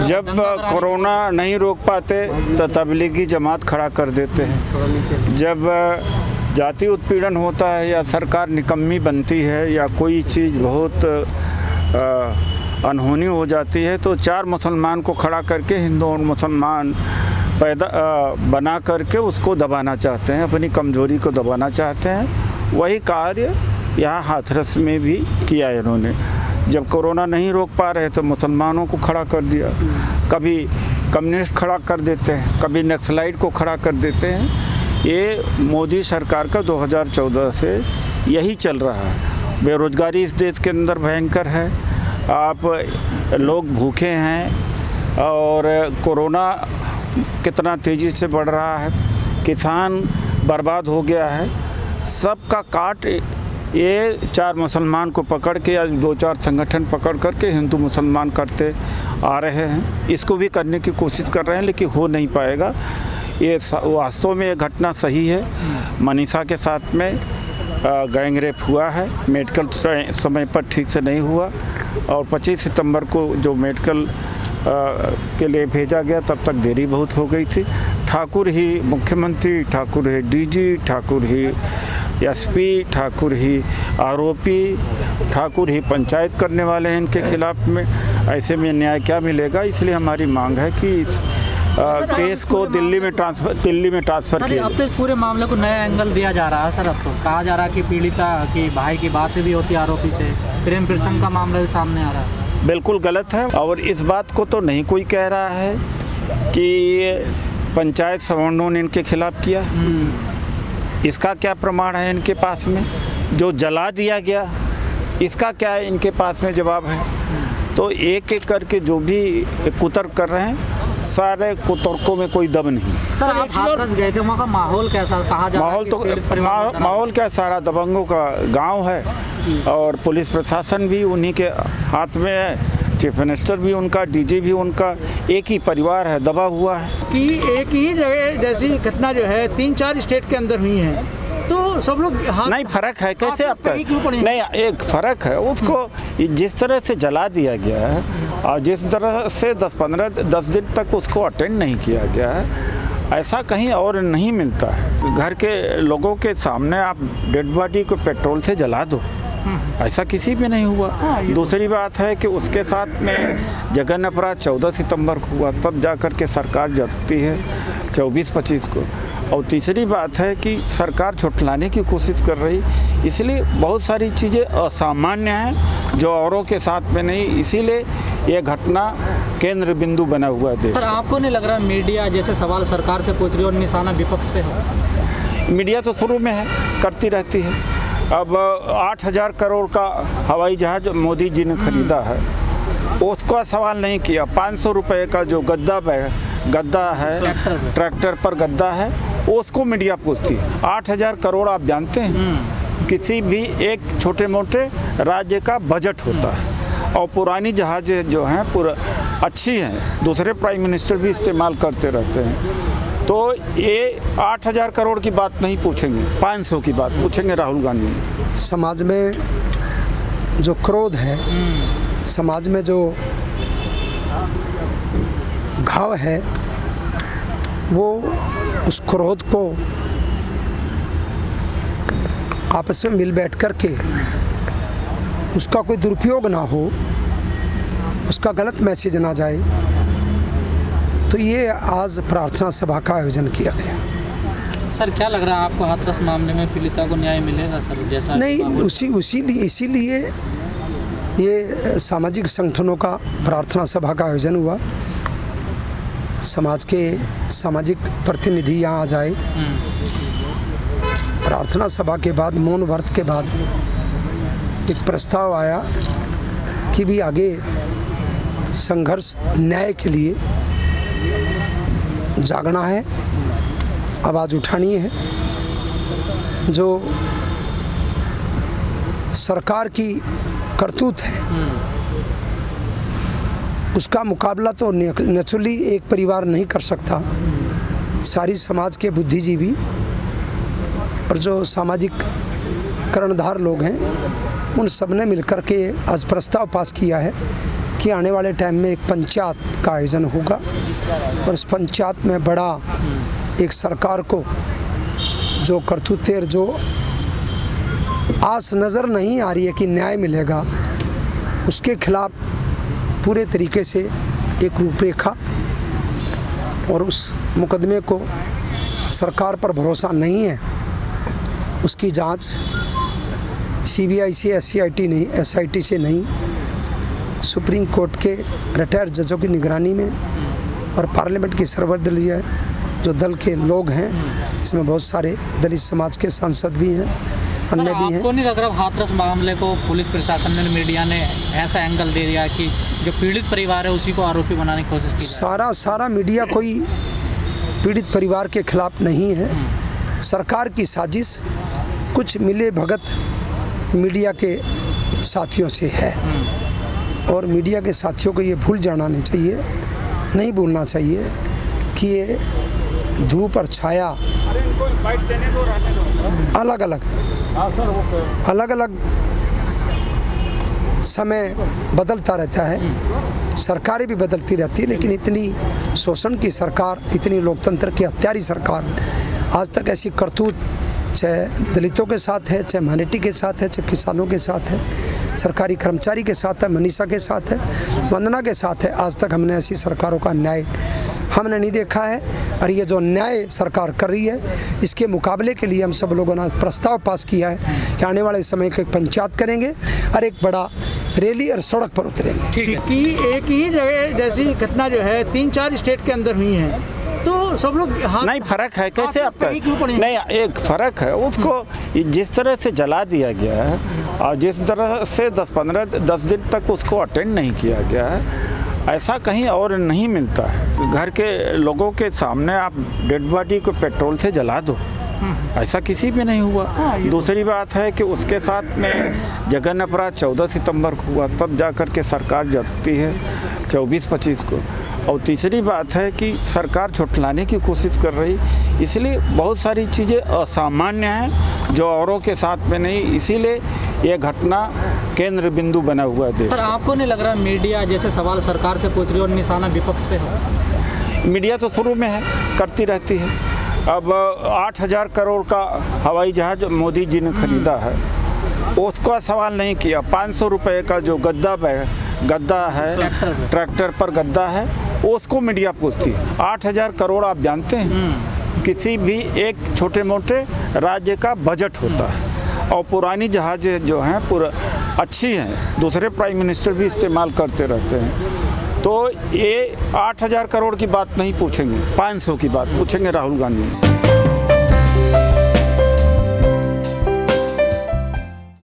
जब कोरोना नहीं रोक पाते तो तबलीगी जमात खड़ा कर देते हैं। जब जाति उत्पीड़न होता है या सरकार निकम्मी बनती है या कोई चीज़ बहुत अनहोनी हो जाती है तो चार मुसलमान को खड़ा करके हिंदू और मुसलमान बना करके उसको दबाना चाहते हैं, अपनी कमज़ोरी को दबाना चाहते हैं। वही कार्य यहाँ हाथरस में भी किया है इन्होंने। जब कोरोना नहीं रोक पा रहे तो मुसलमानों को खड़ा कर दिया, कभी कम्युनिस्ट खड़ा कर देते हैं, कभी नक्सलाइट को खड़ा कर देते हैं। ये मोदी सरकार का 2014 से यही चल रहा है। बेरोज़गारी इस देश के अंदर भयंकर है, आप लोग भूखे हैं और कोरोना कितना तेज़ी से बढ़ रहा है, किसान बर्बाद हो गया है। सबका काट ये चार मुसलमान को पकड़ के या दो चार संगठन पकड़ करके हिंदू मुसलमान करते आ रहे हैं। इसको भी करने की कोशिश कर रहे हैं लेकिन हो नहीं पाएगा। ये वास्तव में ये घटना सही है। मनीषा के साथ में गैंग रेप हुआ है, मेडिकल समय पर ठीक से नहीं हुआ और 25 सितंबर को जो मेडिकल के लिए भेजा गया तब तक देरी बहुत हो गई थी। ठाकुर ही मुख्यमंत्री, ठाकुर ही डीजी, ठाकुर ही एसपी, ठाकुर ही आरोपी, ठाकुर ही पंचायत करने वाले हैं इनके खिलाफ में। ऐसे में न्याय क्या मिलेगा? इसलिए हमारी मांग है कि इस केस को दिल्ली में ट्रांसफ़र किया। अब तो इस पूरे मामले को नया एंगल दिया जा रहा है सर। अब तो कहा जा रहा है कि पीड़िता की भाई की बातें भी होती है आरोपी से, प्रेम प्रसंग का मामला भी सामने आ रहा है। बिल्कुल गलत है और इस बात को तो नहीं कोई कह रहा है कि पंचायत सवर्णों ने इनके खिलाफ किया। इसका क्या प्रमाण है इनके पास में? जो जला दिया गया इसका क्या है इनके पास में जवाब है? तो एक एक करके जो भी कुतर्क कर रहे हैं, सारे कुतर्कों में कोई दम नहीं। सर आप हाथरस गए थे, वहाँ का माहौल कैसा? कहा जा माहौल तो माहौल क्या, सारा दबंगों का गांव है और पुलिस प्रशासन भी उन्हीं के हाथ में है। चीफ मिनिस्टर भी उनका, डीजी भी उनका, एक ही परिवार है, दबा हुआ है कि एक ही जगह जैसी घटना जो है 3-4 स्टेट के अंदर हुई है तो सब लोग नहीं, फर्क है कैसे आपका? नहीं, एक फ़र्क है। उसको जिस तरह से जला दिया गया है और जिस तरह से 10 दिन तक उसको अटेंड नहीं किया गया है, ऐसा कहीं और नहीं मिलता है। घर के लोगों के सामने आप डेड बॉडी को पेट्रोल से जला दो, ऐसा किसी पे नहीं हुआ। दूसरी बात है कि उसके साथ में जघन्य अपराध 14 सितंबर को हुआ, तब जाकर के सरकार जगती है 24-25 को। और तीसरी बात है कि सरकार झुठलाने की कोशिश कर रही, इसलिए बहुत सारी चीज़ें असामान्य हैं जो औरों के साथ में नहीं, इसीलिए ये घटना केंद्र बिंदु बना हुआ है देश। सर आपको नहीं लग रहा मीडिया जैसे सवाल सरकार से पूछ रही है और निशाना विपक्ष पे है? मीडिया तो शुरू में है, करती रहती है। अब 8,000 करोड़ का हवाई जहाज़ मोदी जी ने खरीदा है, उसका सवाल नहीं किया। 500 रुपये का जो गद्दा है, ट्रैक्टर पर गद्दा है, उसको मीडिया पूछती है। 8,000 करोड़ आप जानते हैं किसी भी एक छोटे मोटे राज्य का बजट होता है। और पुरानी जहाज़ें जो हैं पूरा अच्छी हैं, दूसरे प्राइम मिनिस्टर भी इस्तेमाल करते रहते हैं। तो ये 8,000 करोड़ की बात नहीं पूछेंगे, 500 की बात पूछेंगे राहुल गांधी। समाज में जो क्रोध है, समाज में जो घाव है, वो उस क्रोध को आपस में मिल बैठ कर के उसका कोई दुरुपयोग ना हो, उसका गलत मैसेज ना जाए, तो ये आज प्रार्थना सभा का आयोजन किया गया। सर क्या लग रहा है आपको हाथरस मामले में पीड़िता को न्याय मिलेगा सर? जैसा नहीं, इसीलिए ये सामाजिक संगठनों का प्रार्थना सभा का आयोजन हुआ। समाज के सामाजिक प्रतिनिधि यहाँ आ जाए। प्रार्थना सभा के बाद, मौन व्रत के बाद एक प्रस्ताव आया कि भी आगे संघर्ष न्याय के लिए जागना है, आवाज़ उठानी है। जो सरकार की करतूत है उसका मुकाबला तो नेचुरली एक परिवार नहीं कर सकता। सारी समाज के बुद्धिजीवी और जो सामाजिक कर्णधार लोग हैं, उन सब ने मिलकर के आज प्रस्ताव पास किया है कि आने वाले टाइम में एक पंचायत का आयोजन होगा और उस पंचायत में बड़ा एक सरकार को जो करतूतेर जो आस नज़र नहीं आ रही है कि न्याय मिलेगा, उसके खिलाफ पूरे तरीके से एक रूपरेखा और उस मुकदमे को सरकार पर भरोसा नहीं है, उसकी जांच CBI से SCIT नहीं SIT से नहीं, सुप्रीम कोर्ट के रिटायर्ड जजों की निगरानी में और पार्लियामेंट की सर्वदलीय जो दल के लोग हैं, इसमें बहुत सारे दलित समाज के सांसद भी हैं, अन्य भी हैं। आपको नहीं लग रहा हाथरस मामले को पुलिस प्रशासन ने, मीडिया ने ऐसा एंगल दे दिया कि जो पीड़ित परिवार है उसी को आरोपी बनाने की कोशिश की? सारा मीडिया कोई पीड़ित परिवार के खिलाफ नहीं है। सरकार की साजिश कुछ मिले भगत मीडिया के साथियों से है और मीडिया के साथियों को ये भूल जाना नहीं चाहिए, नहीं भूलना चाहिए कि ये धूप और छाया अलग अलग समय बदलता रहता है, सरकारें भी बदलती रहती है, लेकिन इतनी शोषण की सरकार, इतनी लोकतंत्र की हत्यारी सरकार आज तक ऐसी करतूत चाहे दलितों के साथ है, चाहे माइनॉरिटी के साथ है, चाहे किसानों के साथ है, सरकारी कर्मचारी के साथ है, मनीषा के साथ है, वंदना के साथ है, आज तक हमने ऐसी सरकारों का न्याय हमने नहीं देखा है। और ये जो न्याय सरकार कर रही है, इसके मुकाबले के लिए हम सब लोगों ने प्रस्ताव पास किया है कि आने वाले समय को एक पंचायत करेंगे और एक बड़ा रैली और सड़क पर उतरेंगे। ठीक है कि एक ही जगह जैसी घटना जो है 3-4 स्टेट के अंदर हुई है, तो सब लोग नहीं, फर्क है कैसे आपका? नहीं, एक फर्क है, उसको जिस तरह से जला दिया गया है और जिस तरह से 10 दिन तक उसको अटेंड नहीं किया गया है, ऐसा कहीं और नहीं मिलता है। घर के लोगों के सामने आप डेड बॉडी को पेट्रोल से जला दो, ऐसा किसी पे नहीं हुआ। दूसरी बात है कि उसके साथ में जघन्य अपराध 14 सितंबर को हुआ, तब जाकर के सरकार जगती है 24-25 को। और तीसरी बात है कि सरकार झुठलाने की कोशिश कर रही, इसलिए बहुत सारी चीज़ें असामान्य हैं जो औरों के साथ में नहीं, इसीलिए ये घटना केंद्र बिंदु बना हुआ है देश। सर, आपको नहीं लग रहा मीडिया जैसे सवाल सरकार से पूछ रही है और निशाना विपक्ष पे है? मीडिया तो शुरू में है, करती रहती है। अब 8,000 करोड़ का हवाई जहाज मोदी जी ने खरीदा है, उसका सवाल नहीं किया। 500 रुपये का जो गद्दा है, ट्रैक्टर पर गद्दा है, उसको मीडिया पूछती है। 8,000 करोड़ आप जानते हैं किसी भी एक छोटे मोटे राज्य का बजट होता है, और पुरानी जहाज़ जो हैं पूरा अच्छी हैं, दूसरे प्राइम मिनिस्टर भी इस्तेमाल करते रहते हैं। तो ये 8,000 करोड़ की बात नहीं पूछेंगे, 500 की बात पूछेंगे राहुल गांधी।